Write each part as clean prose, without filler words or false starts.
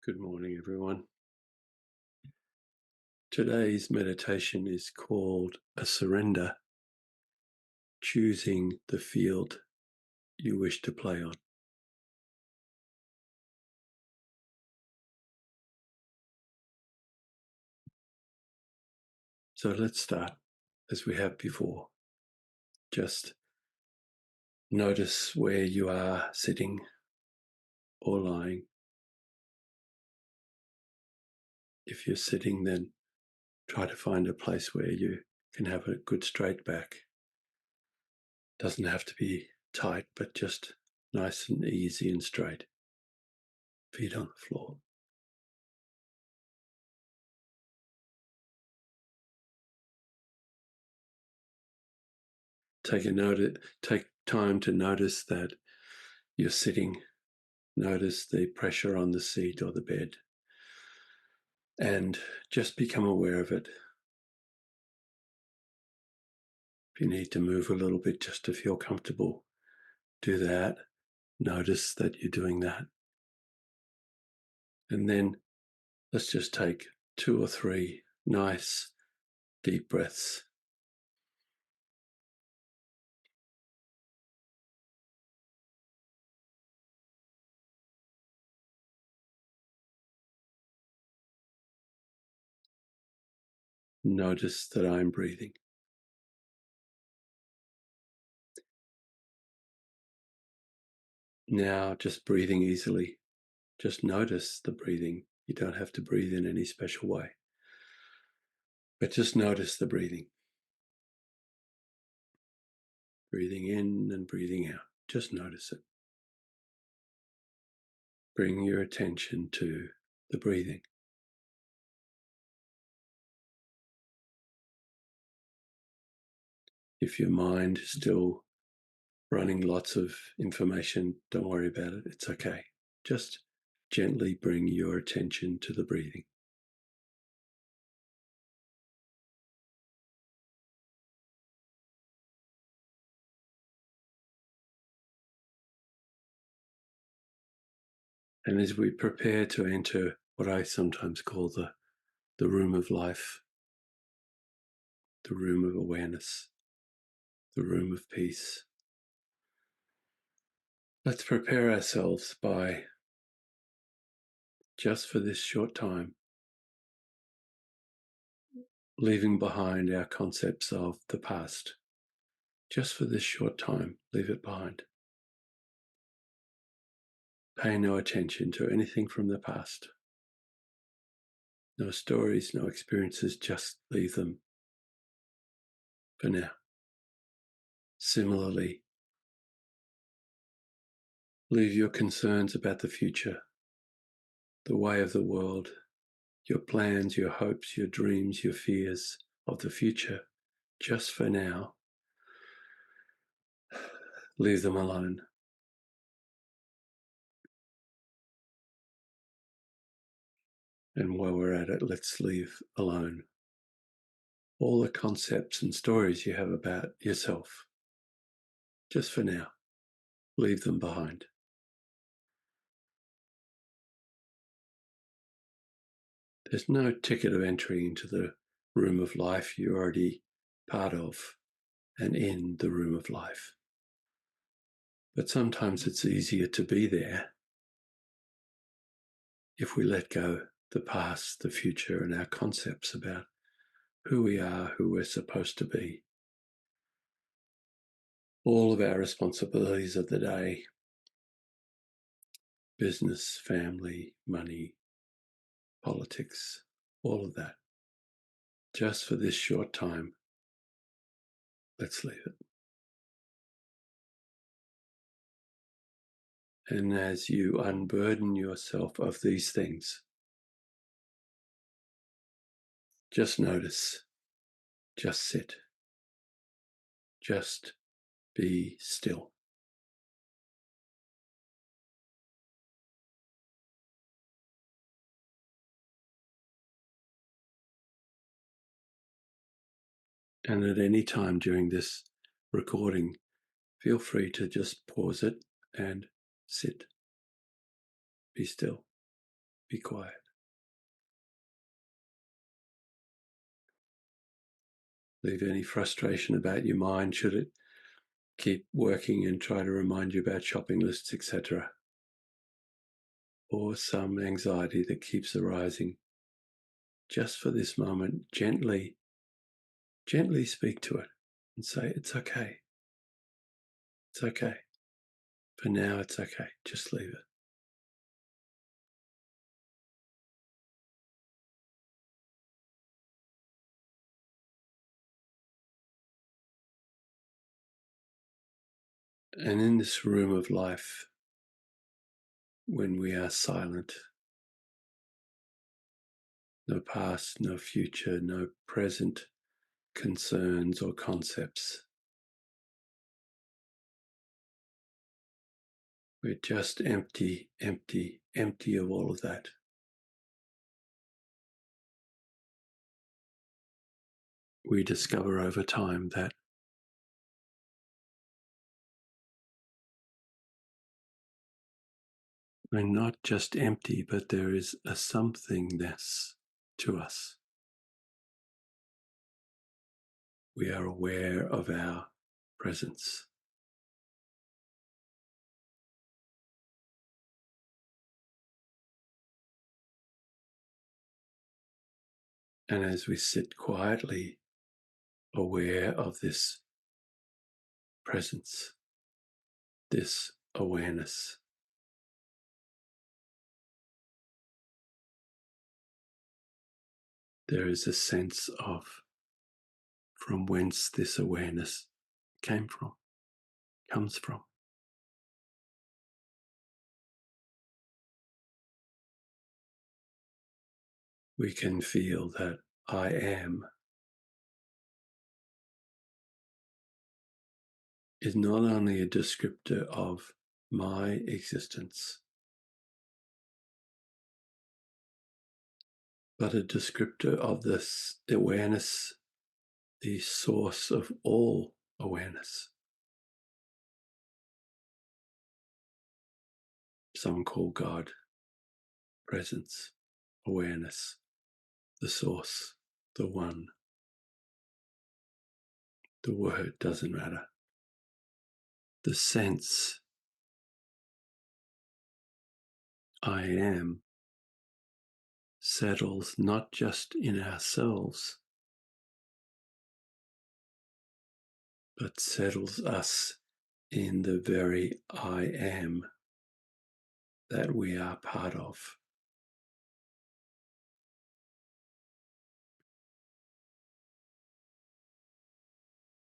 Good morning, everyone. Today's meditation is called a surrender, choosing the field you wish to play on. So let's start as we have before. Just notice where you are sitting or lying. If you're sitting, then try to find a place where you can have a good straight back. Doesn't have to be tight, but just nice and easy and straight. Feet on the floor. Take time to notice that you're sitting. Notice the pressure on the seat or the bed and just become aware of it. If you need to move a little bit just to feel comfortable, do that. Notice that you're doing that. And then let's just take 2 or 3 nice deep breaths. Notice that I'm breathing. Now, just breathing easily. Just notice the breathing. You don't have to breathe in any special way, but just notice the breathing. Breathing in and breathing out. Just notice it. Bring your attention to the breathing. If your mind is still running lots of information, don't worry about it. It's okay. Just gently bring your attention to the breathing. And as we prepare to enter what I sometimes call the room of life, the room of awareness, the room of peace, let's prepare ourselves by, just for this short time, leaving behind our concepts of the past. Just for this short time, leave it behind. Pay no attention to anything from the past. No stories, no experiences, just leave them for now. Similarly, leave your concerns about the future, the way of the world, your plans, your hopes, your dreams, your fears of the future, just for now. Leave them alone. And while we're at it, let's leave alone all the concepts and stories you have about yourself. Just for now, leave them behind. There's no ticket of entry into the room of life. You're already part of and in the room of life. But sometimes it's easier to be there if we let go the past, the future, and our concepts about who we are, who we're supposed to be. All of our responsibilities of the day, business, family, money, politics, all of that. Just for this short time, let's leave it. And as you unburden yourself of these things, just notice, just sit, just be still. And at any time during this recording, feel free to just pause it and sit, be still. be quiet. Leave any frustration about your mind should it keep working and try to remind you about shopping lists, etc. Or some anxiety that keeps arising. Just for this moment, gently speak to it and say, it's okay. It's okay. For now, it's okay. Just leave it. And in this room of life, when we are silent, no past, no future, no present concerns or concepts. We're just empty of all of that. We discover over time that we're not just empty, but there is a somethingness to us. We are aware of our presence. And as we sit quietly aware of this presence, this awareness, there is a sense of from whence this awareness comes from. We can feel that I am is not only a descriptor of my existence, but a descriptor of this awareness, the source of all awareness. Some call God presence, awareness, the source, the one. The word doesn't matter. The sense I am settles not just in ourselves, but settles us in the very I am that we are part of.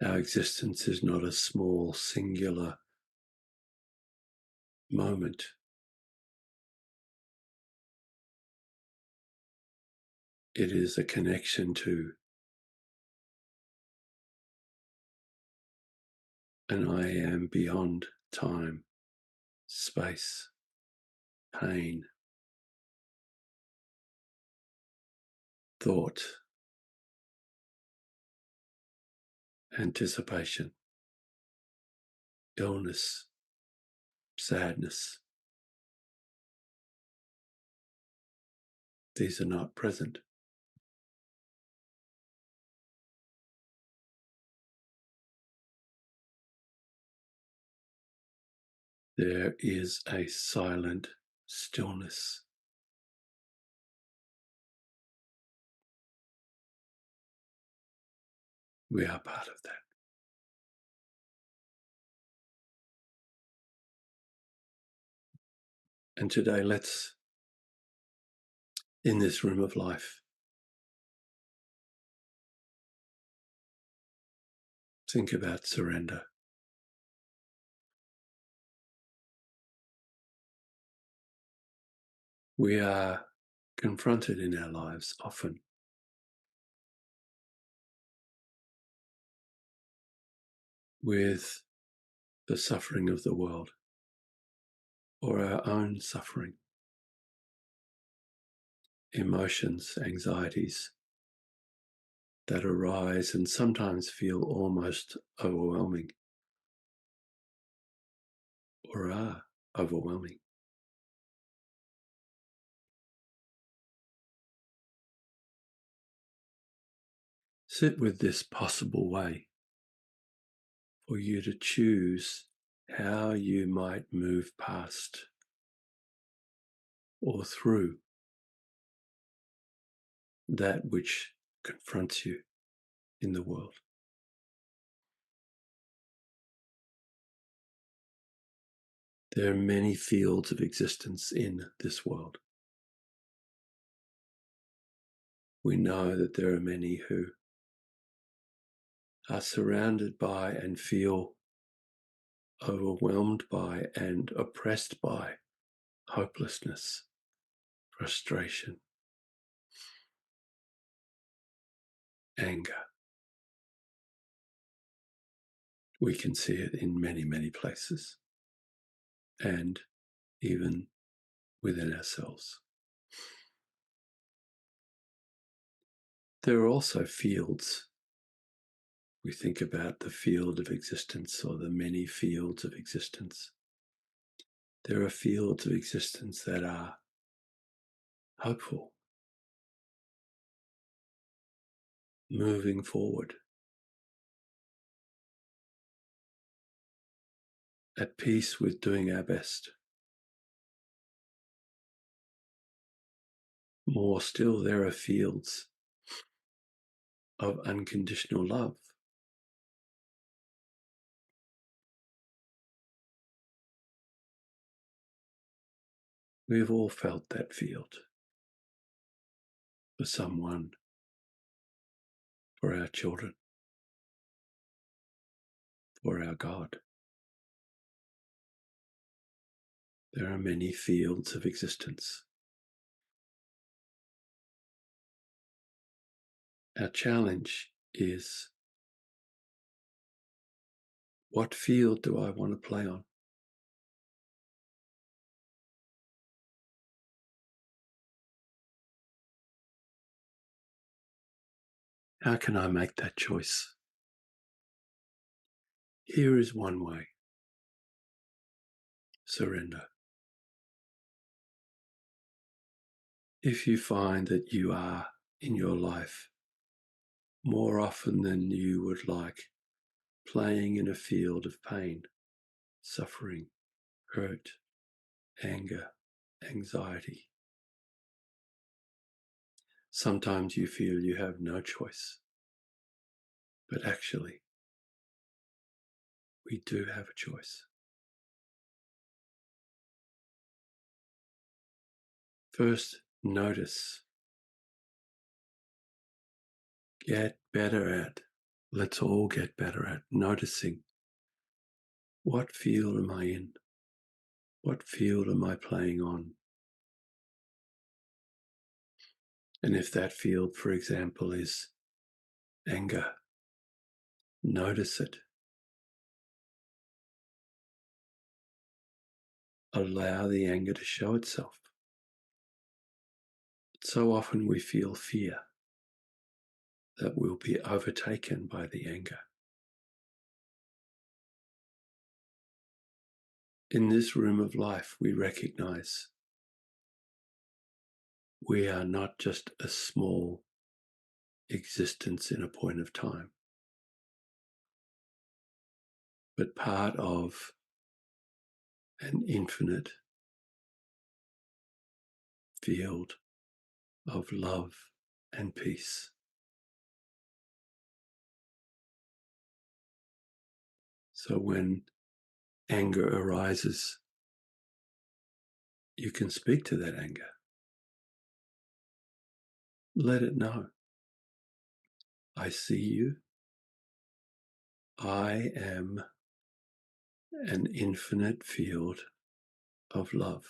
Our existence is not a small, singular moment. It is a connection to an I am beyond time, space, pain, thought, anticipation, illness, sadness. These are not present. There is a silent stillness. We are part of that. And today, let's, in this room of life, think about surrender. We are confronted in our lives often with the suffering of the world or our own suffering, emotions, anxieties that arise and sometimes feel almost overwhelming or are overwhelming. Sit with this possible way for you to choose how you might move past or through that which confronts you in the world. There are many fields of existence in this world. We know that there are many who are surrounded by and feel overwhelmed by and oppressed by hopelessness, frustration, anger. We can see it in many, many places and even within ourselves. There are also fields. We think about the field of existence or the many fields of existence. There are fields of existence that are hopeful, moving forward, at peace with doing our best. More still, there are fields of unconditional love. We've all felt that field for someone, for our children, for our God. There are many fields of existence. Our challenge is, what field do I want to play on? How can I make that choice? Here is one way. Surrender. If you find that you are in your life more often than you would like playing in a field of pain, suffering, hurt, anger, anxiety, sometimes you feel you have no choice, but actually we do have a choice. First, notice. Get better at, let's all get better at noticing, what field am I in? What field am I playing on? And if that field, for example, is anger, notice it. Allow the anger to show itself. So often we feel fear that we'll be overtaken by the anger. In this room of life, we recognize we are not just a small existence in a point of time, but part of an infinite field of love and peace. So when anger arises, you can speak to that anger. Let it know. I see you. I am an infinite field of love.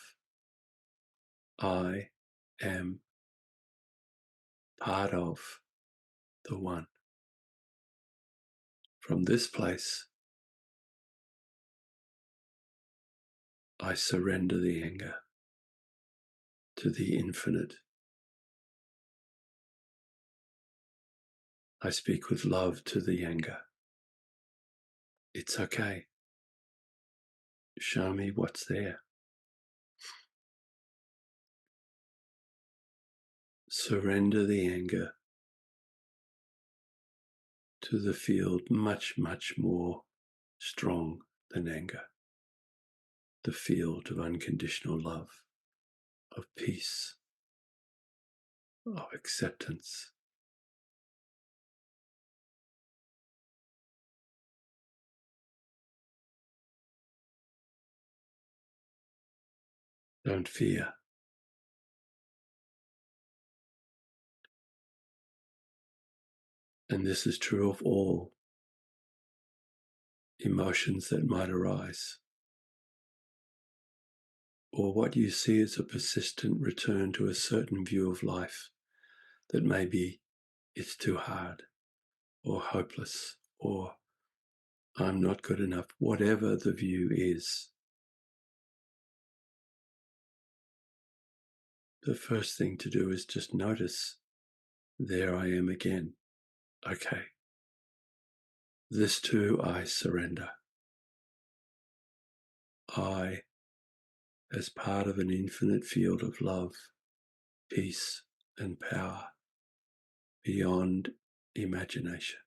I am part of the one. From this place, I surrender the anger to the infinite. I speak with love to the anger. It's okay. Show me what's there. Surrender the anger to the field much, much more strong than anger. The field of unconditional love, of peace, of acceptance. Don't fear. And this is true of all emotions that might arise, or what you see as a persistent return to a certain view of life that maybe it's too hard, or hopeless, or I'm not good enough, whatever the view is. The first thing to do is just notice, there I am again. Okay. This too I surrender. I, as part of an infinite field of love, peace, and power beyond imagination.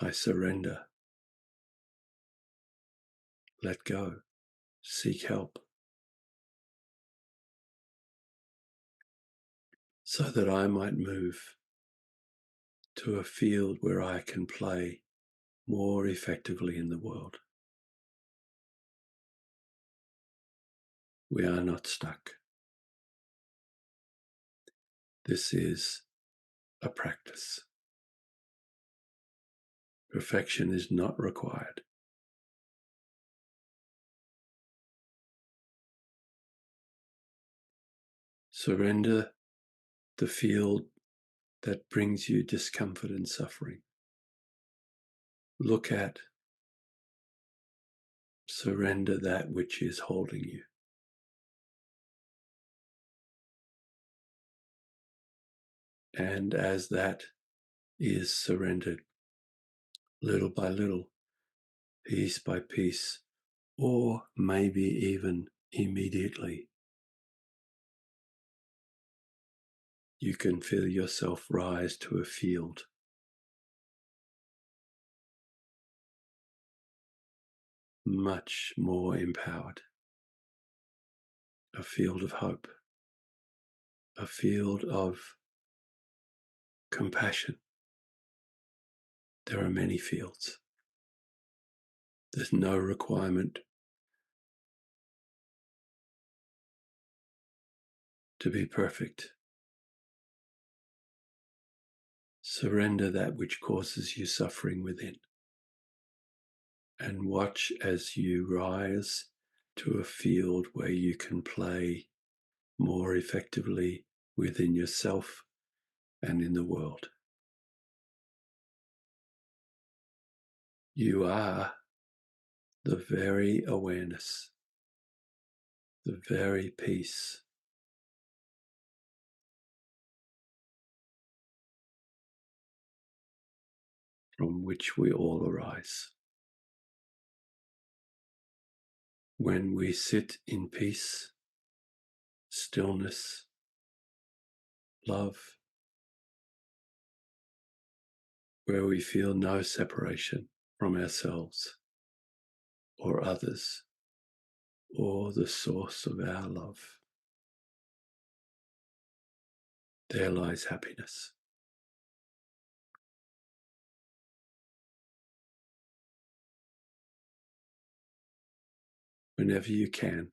I surrender, let go, seek help, so that I might move to a field where I can play more effectively in the world. We are not stuck. This is a practice. Perfection is not required. Surrender the field that brings you discomfort and suffering. Look at, surrender that which is holding you. And as that is surrendered, little by little, piece by piece, or maybe even immediately, you can feel yourself rise to a field much more empowered, a field of hope, a field of compassion. There are many fields. There's no requirement to be perfect. Surrender that which causes you suffering within, and watch as you rise to a field where you can play more effectively within yourself and in the world. You are the very awareness, the very peace from which we all arise. When we sit in peace, stillness, love, where we feel no separation from ourselves or others or the source of our love, there lies happiness. Whenever you can,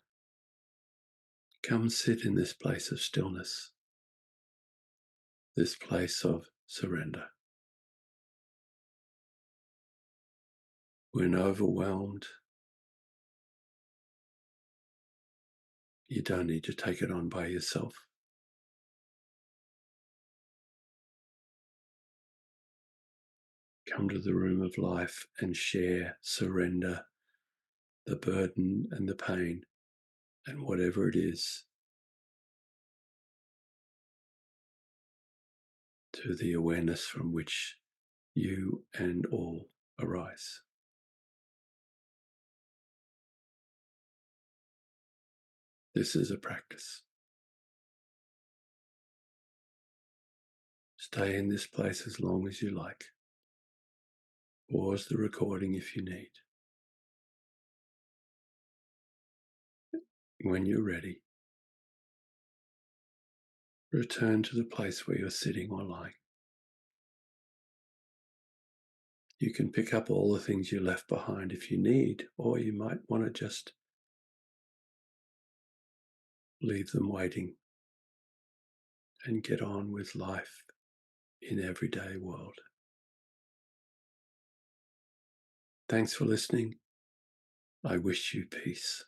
come sit in this place of stillness, this place of surrender. When overwhelmed, you don't need to take it on by yourself. Come to the room of life and share, surrender the burden and the pain and whatever it is to the awareness from which you and all arise. This is a practice. Stay in this place as long as you like. Pause the recording if you need. When you're ready, return to the place where you're sitting or lying. You can pick up all the things you left behind if you need, or you might want to just leave them waiting and get on with life in everyday world. Thanks for listening. I wish you peace.